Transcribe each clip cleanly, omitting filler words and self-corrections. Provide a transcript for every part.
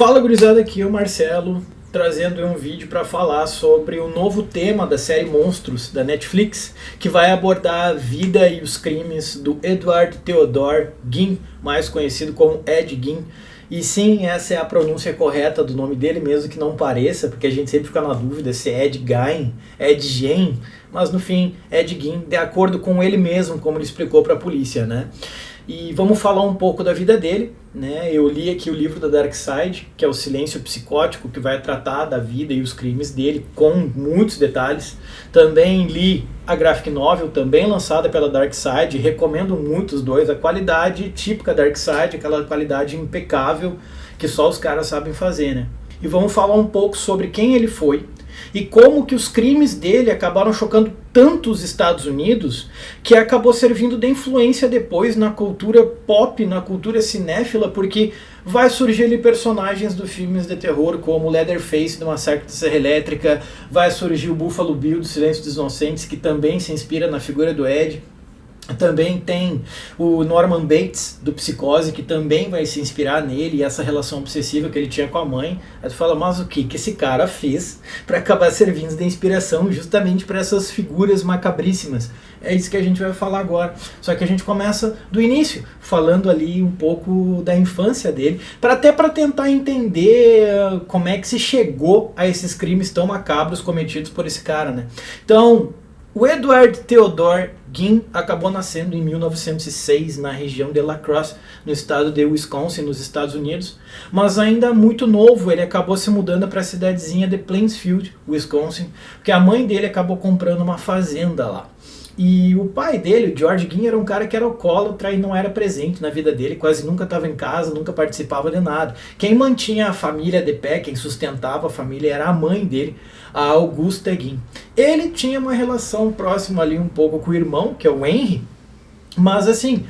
Fala gurizada, aqui é o Marcelo, trazendo um vídeo para falar sobre o novo tema da série Monstros da Netflix, que vai abordar a vida e os crimes do Edward Theodore Gein, mais conhecido como Ed Gein. E sim, essa é a pronúncia correta do nome dele, mesmo que não pareça, porque a gente sempre fica na dúvida se é Ed Gein, Ed Gein, mas no fim, Ed Gein, de acordo com ele mesmo, como ele explicou para a polícia, né? E vamos falar um pouco da vida dele, né? Eu li aqui o livro da Dark Side, que é o Silêncio Psicótico, que vai tratar da vida e os crimes dele com muitos detalhes. Também li a graphic novel, também lançada pela Dark Side, recomendo muito os dois. A qualidade típica Dark Side, aquela qualidade impecável que só os caras sabem fazer, né? E vamos falar um pouco sobre quem ele foi e como que os crimes dele acabaram chocando tanto os Estados Unidos que acabou servindo de influência depois na cultura pop, na cultura cinéfila, porque vai surgir ali personagens dos filmes de terror como Leatherface do Massacre da Serra Elétrica, vai surgir o Buffalo Bill do Silêncio dos Inocentes, que também se inspira na figura do Ed. Também tem o Norman Bates, do Psicose, que também vai se inspirar nele e essa relação obsessiva que ele tinha com a mãe. Aí tu fala, mas o que esse cara fez para acabar servindo de inspiração justamente para essas figuras macabríssimas? É isso que a gente vai falar agora. Só que a gente começa do início, falando ali um pouco da infância dele, para tentar entender como é que se chegou a esses crimes tão macabros cometidos por esse cara, né? Então, o Edward Theodore Gein acabou nascendo em 1906 na região de La Crosse, no estado de Wisconsin, nos Estados Unidos, mas ainda muito novo ele acabou se mudando para a cidadezinha de Plainsfield, Wisconsin, porque a mãe dele acabou comprando uma fazenda lá. E o pai dele, o George Gein, era um cara que era alcoólatra e não era presente na vida dele, quase nunca estava em casa, nunca participava de nada. Quem mantinha a família de pé, quem sustentava a família era a mãe dele, a Augusta Gein. Ele tinha uma relação próxima ali um pouco com o irmão, que é o Henry, mas assim,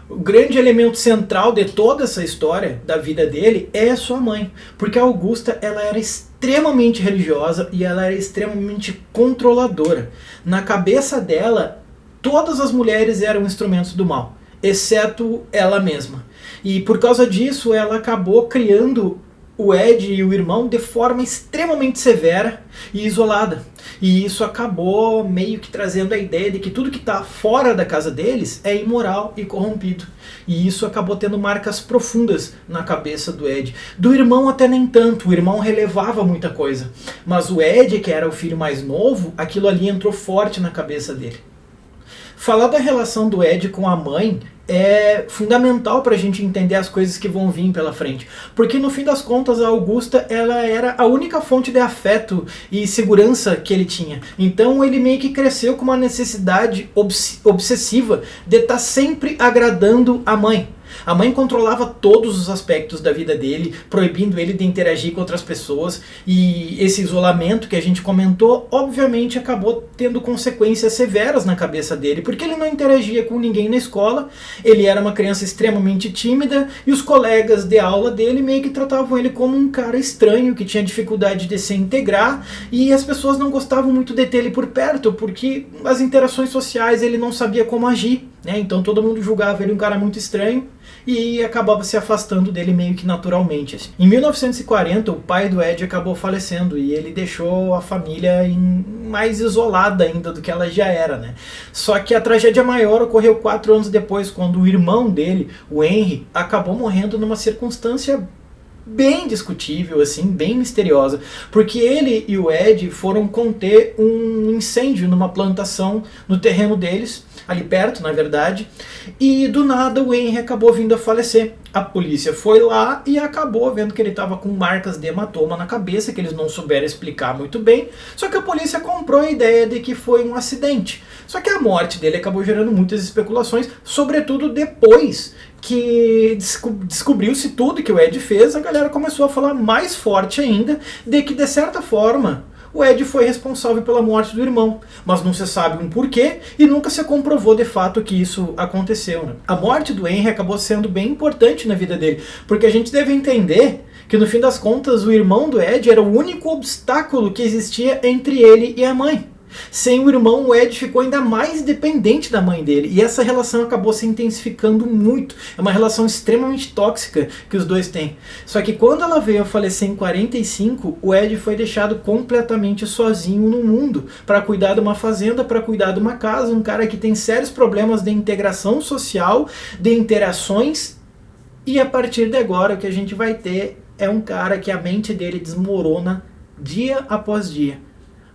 o grande elemento central de toda essa história da vida dele é a sua mãe, porque a Augusta ela era extremamente religiosa e ela era extremamente controladora. Na cabeça dela, todas as mulheres eram instrumentos do mal, exceto ela mesma. E por causa disso, ela acabou criando o Ed e o irmão de forma extremamente severa e isolada. E isso acabou meio que trazendo a ideia de que tudo que está fora da casa deles é imoral e corrompido. E isso acabou tendo marcas profundas na cabeça do Ed. Do irmão até nem tanto, o irmão relevava muita coisa. Mas o Ed, que era o filho mais novo, aquilo ali entrou forte na cabeça dele. Falar da relação do Ed com a mãe é fundamental para a gente entender as coisas que vão vir pela frente. Porque no fim das contas a Augusta ela era a única fonte de afeto e segurança que ele tinha. Então ele meio que cresceu com uma necessidade obsessiva de estar sempre agradando a mãe. A mãe controlava todos os aspectos da vida dele, proibindo ele de interagir com outras pessoas, e esse isolamento que a gente comentou, obviamente acabou tendo consequências severas na cabeça dele, porque ele não interagia com ninguém na escola, ele era uma criança extremamente tímida, e os colegas de aula dele meio que tratavam ele como um cara estranho, que tinha dificuldade de se integrar, e as pessoas não gostavam muito de ter ele por perto, porque as interações sociais ele não sabia como agir, né? Então todo mundo julgava ele um cara muito estranho, e acabava se afastando dele meio que naturalmente. Assim. Em 1940, o pai do Ed acabou falecendo e ele deixou a família mais isolada ainda do que ela já era, né? Só que a tragédia maior ocorreu 4 anos depois, quando o irmão dele, o Henry, acabou morrendo numa circunstância bem discutível, assim, bem misteriosa, porque ele e o Ed foram conter um incêndio numa plantação no terreno deles, ali perto, na verdade, e do nada o Henry acabou vindo a falecer. A polícia foi lá e acabou vendo que ele estava com marcas de hematoma na cabeça, que eles não souberam explicar muito bem, só que a polícia comprou a ideia de que foi um acidente. Só que a morte dele acabou gerando muitas especulações, sobretudo depois que descobriu-se tudo que o Ed fez, a galera começou a falar mais forte ainda de que, de certa forma, o Ed foi responsável pela morte do irmão, mas não se sabe um porquê e nunca se comprovou de fato que isso aconteceu. Né? A morte do Henry acabou sendo bem importante na vida dele, porque a gente deve entender que no fim das contas o irmão do Ed era o único obstáculo que existia entre ele e a mãe. Sem o irmão, o Ed ficou ainda mais dependente da mãe dele, e essa relação acabou se intensificando muito. É uma relação extremamente tóxica que os dois têm. Só que quando ela veio a falecer em 45, o Ed foi deixado completamente sozinho no mundo, para cuidar de uma fazenda, para cuidar de uma casa, um cara que tem sérios problemas de integração social, de interações, e a partir de agora o que a gente vai ter é um cara que a mente dele desmorona dia após dia.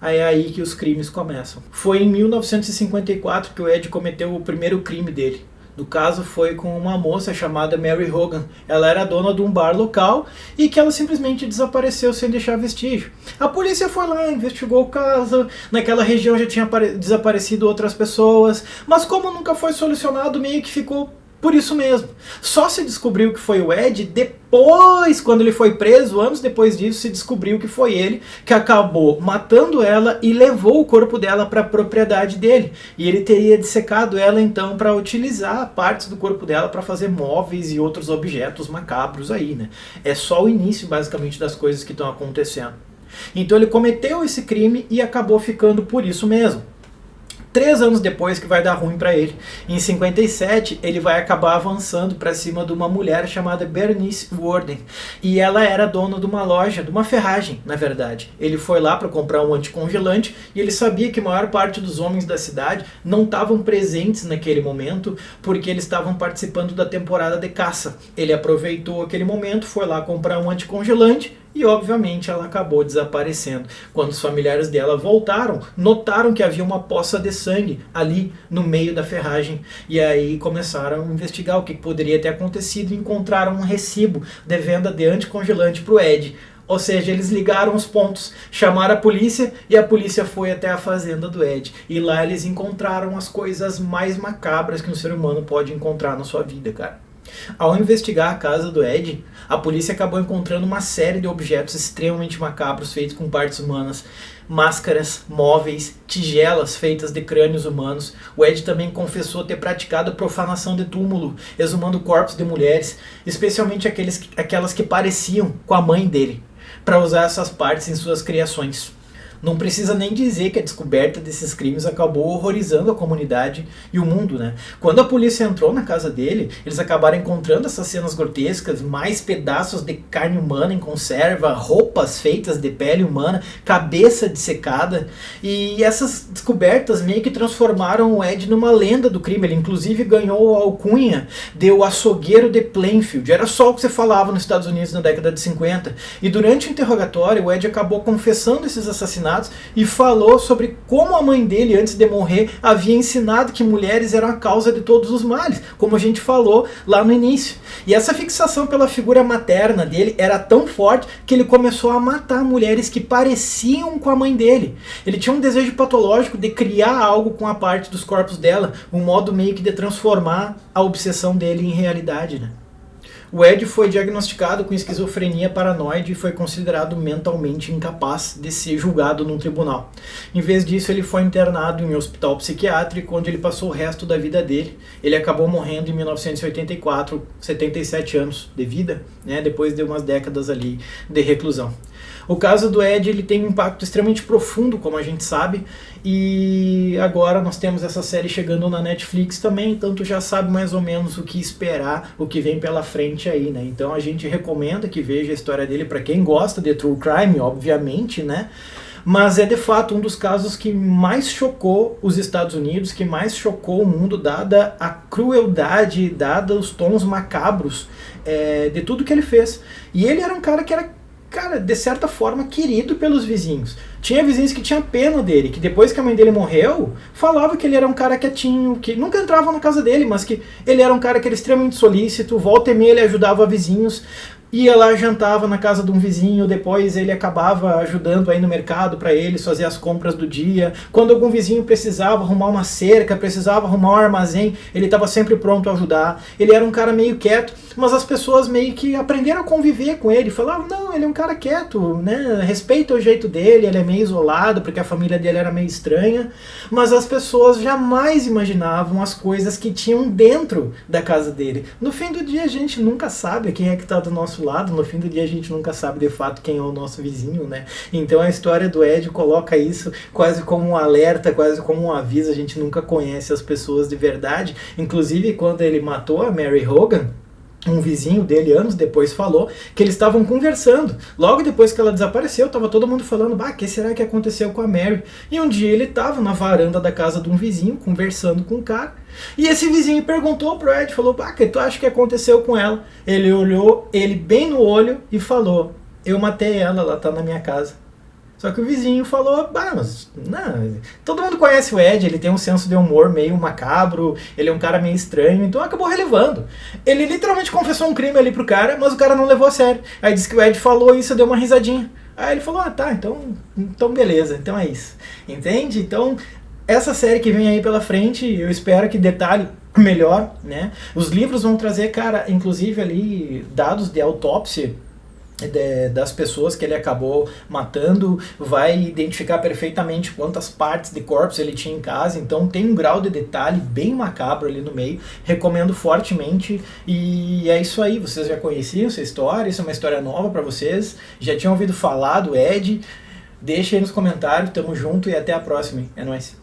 É aí que os crimes começam. Foi em 1954 que o Ed cometeu o primeiro crime dele. No caso foi com uma moça chamada Mary Hogan. Ela era dona de um bar local e que ela simplesmente desapareceu sem deixar vestígio. A polícia foi lá, investigou o caso. Naquela região já tinha desaparecido outras pessoas, mas como nunca foi solucionado, meio que ficou por isso mesmo. Só se descobriu que foi o Ed depois, quando ele foi preso, anos depois disso, se descobriu que foi ele que acabou matando ela e levou o corpo dela para a propriedade dele. E ele teria dissecado ela então para utilizar partes do corpo dela para fazer móveis e outros objetos macabros aí, né? É só o início basicamente das coisas que estão acontecendo. Então ele cometeu esse crime e acabou ficando por isso mesmo. 3 anos depois que vai dar ruim para ele. Em 57, ele vai acabar avançando para cima de uma mulher chamada Bernice Worden. E ela era dona de uma loja, de uma ferragem, na verdade. Ele foi lá para comprar um anticongelante e ele sabia que a maior parte dos homens da cidade não estavam presentes naquele momento porque eles estavam participando da temporada de caça. Ele aproveitou aquele momento, foi lá comprar um anticongelante e obviamente ela acabou desaparecendo. Quando os familiares dela voltaram, notaram que havia uma poça de sangue ali no meio da ferragem. E aí começaram a investigar o que poderia ter acontecido e encontraram um recibo de venda de anticongelante para o Ed. Ou seja, eles ligaram os pontos, chamaram a polícia e a polícia foi até a fazenda do Ed. E lá eles encontraram as coisas mais macabras que um ser humano pode encontrar na sua vida, cara. Ao investigar a casa do Ed, a polícia acabou encontrando uma série de objetos extremamente macabros feitos com partes humanas, máscaras, móveis, tigelas feitas de crânios humanos. O Ed também confessou ter praticado profanação de túmulo, exumando corpos de mulheres, especialmente aquelas que pareciam com a mãe dele, para usar essas partes em suas criações. Não precisa nem dizer que a descoberta desses crimes acabou horrorizando a comunidade e o mundo, né? Quando a polícia entrou na casa dele, eles acabaram encontrando essas cenas grotescas, mais pedaços de carne humana em conserva, roupas feitas de pele humana, cabeça dissecada, e essas descobertas meio que transformaram o Ed numa lenda do crime. Ele inclusive ganhou a alcunha de o açougueiro de Plainfield. Era só o que você falava nos Estados Unidos na década de 50. E durante o interrogatório, o Ed acabou confessando esses assassinatos e falou sobre como a mãe dele, antes de morrer, havia ensinado que mulheres eram a causa de todos os males, como a gente falou lá no início. E essa fixação pela figura materna dele era tão forte que ele começou a matar mulheres que pareciam com a mãe dele. Ele tinha um desejo patológico de criar algo com a parte dos corpos dela, um modo meio que de transformar a obsessão dele em realidade, né? O Ed foi diagnosticado com esquizofrenia paranoide e foi considerado mentalmente incapaz de ser julgado num tribunal. Em vez disso, ele foi internado em um hospital psiquiátrico, onde ele passou o resto da vida dele. Ele acabou morrendo em 1984, 77 anos de vida, né, depois de umas décadas ali de reclusão. O caso do Ed, ele tem um impacto extremamente profundo, como a gente sabe, e agora nós temos essa série chegando na Netflix também, então tu já sabe mais ou menos o que esperar, o que vem pela frente aí, né? Então a gente recomenda que veja a história dele para quem gosta de True Crime, obviamente, né? Mas é de fato um dos casos que mais chocou os Estados Unidos, que mais chocou o mundo, dada a crueldade, dada os tons macabros de tudo que ele fez. E ele era um cara que era, de certa forma, querido pelos vizinhos. Tinha vizinhos que tinham pena dele, que depois que a mãe dele morreu, falava que ele era um cara quietinho, que nunca entrava na casa dele, mas que ele era um cara que era extremamente solícito, volta e meia ele ajudava vizinhos, ia lá, jantava na casa de um vizinho, depois ele acabava ajudando aí no mercado para eles fazer as compras do dia. Quando algum vizinho precisava arrumar uma cerca, precisava arrumar um armazém, ele estava sempre pronto a ajudar. Ele era um cara meio quieto, mas as pessoas meio que aprenderam a conviver com ele, falavam, não, ele é um cara quieto, né? Respeita o jeito dele, ele é meio isolado, porque a família dele era meio estranha, mas as pessoas jamais imaginavam as coisas que tinham dentro da casa dele. No fim do dia, a gente nunca sabe quem é que está do nosso nosso lado, no fim do dia a gente nunca sabe de fato quem é o nosso vizinho, né? Então a história do Ed coloca isso quase como um alerta, quase como um aviso, a gente nunca conhece as pessoas de verdade. Inclusive, quando ele matou a Mary Hogan, um vizinho dele, anos depois, falou que eles estavam conversando. Logo depois que ela desapareceu, estava todo mundo falando, o que será que aconteceu com a Mary? E um dia ele estava na varanda da casa de um vizinho, conversando com um cara, e esse vizinho perguntou pro Ed, falou, o que tu acha que aconteceu com ela? Ele olhou ele bem no olho e falou, eu matei ela tá na minha casa. Só que o vizinho falou, mas não, todo mundo conhece o Ed, ele tem um senso de humor meio macabro, ele é um cara meio estranho, então acabou relevando. Ele literalmente confessou um crime ali pro cara, mas o cara não levou a sério. Aí disse que o Ed falou isso, deu uma risadinha. Aí ele falou, tá, então beleza, então é isso. Entende? Então, essa série que vem aí pela frente, eu espero que detalhe melhor, né? Os livros vão trazer, cara, inclusive ali, dados de autópsia das pessoas que ele acabou matando, vai identificar perfeitamente quantas partes de corpos ele tinha em casa, então tem um grau de detalhe bem macabro ali no meio, recomendo fortemente, e é isso aí, vocês já conheciam essa história, isso é uma história nova para vocês, já tinham ouvido falar do Ed, deixa aí nos comentários, tamo junto e até a próxima, é nóis.